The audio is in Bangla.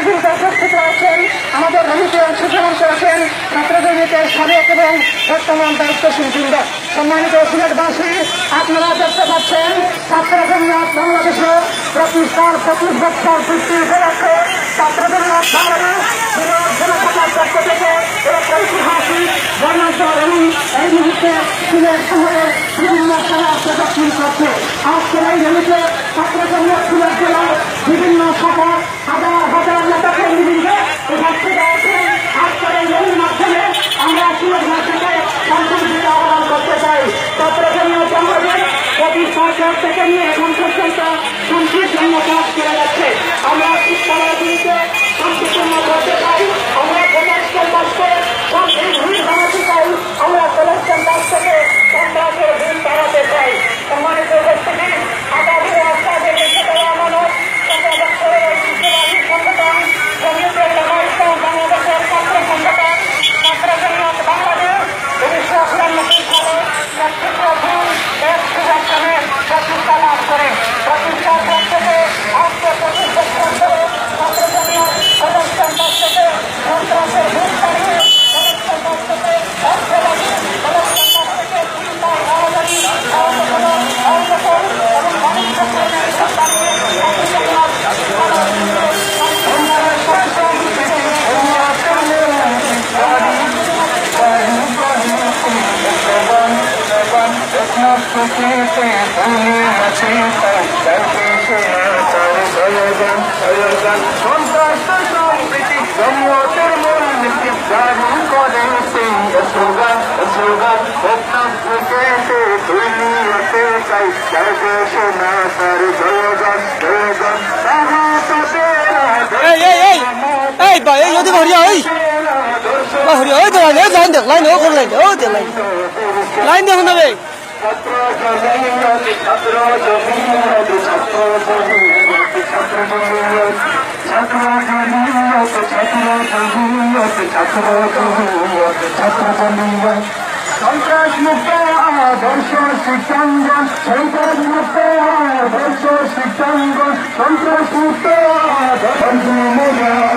টেবিলতে উপস্থিত রয়েছেন আমাদের র্যালিতে অংশগ্রহণ করেছেন ছাত্রজীবীদের সাবেক এবং বর্তমান দায়িত্বশীল বৃন্দ। সম্মানিত সিলেটবাসী, আপনারা দেখতে পাচ্ছেন ছাত্র জমিয়ত বাংলাদেশে প্রতিষ্ঠার 25 বছর পূর্তি উপলক্ষে ছাত্র জমিয়ত বাংলাদেশ জনসভার পক্ষ থেকে এক ঐতিহাসিক বর্ণাঢ্য এবং এই মুহূর্তে সিলেট শহরের বিভিন্ন খেলার প্রদর্শন করছে। আজকের এই র্যালিতে ছাত্র জমিয়ত সিলেট জেলার বিভিন্ন শাখা হাজার হাজার নেতাকর্মীদের উপস্থিত আছেন। আজকের এই র্যালির মাধ্যমে আমরা সিলেটবাসীকে সংস্কৃতিকে আহ্বান করতে চাই। ছাত্র জমিয়ত বাংলাদেশ প্রতিষ্ঠা থেকে নিয়ে এখন পর্যন্ত শান্তিপূর্ণ কাজ করে যাচ্ছে। আমরা শিক্ষার বিরুদ্ধে শান্তিপূর্ণ করতে চাই। আমরা কলেজের কাছ থেকে শান্তির ভিড় বানাতে চাই। আমরা কলেজের কাছ থেকে সন্ত্রাসের ভিড় বাড়াতে চাই। সম্মানিত উপস্থিতি, আগামী রাস্তাদের লিখে দেওয়া মানুষ গত বছরের ঐতিহ্যবাহী সংগঠন জমিয়তুল উলামা ইসলাম বাংলাদেশের ছাত্র সংগঠন ছাত্র জমিয়ত বাংলাদেশ 1999 সালে নেতৃত্ব দিন এক সুযোগে প্রতিষ্ঠা লাভ করে। প্রতিষ্ঠার পর থেকে আজকে 25 বছর ধরে ছাত্র জমিয়ত কলেজের কাছ থেকে সন্ত্রাসের ভিড় বাড়িয়ে কলেজের কাছ থেকে অর্থবাদী কলেজের কাছ থেকে চিন্তার আলাদানি অর্থকর এবং বাণিজ্য কর্মের বাড়িয়ে লাইন দেখুন হবে ছাত্র জমিয়ত ছাত্র জমিয়ত ছাত্র জমিয়ত ছাত্র জমিয়ত ছাত্র জমিয়ত ছাত্র জমিয়ত ছাত্র জমিয়ত ছাত্র জমিয়ত সন্ত্রাস মুক্ত আদর্শ শিক্ষাঙ্গন সন্ত্রাস মুক্ত আদর্শ শিক্ষাঙ্গন সন্ত্রাস মুক্ত আদর্শ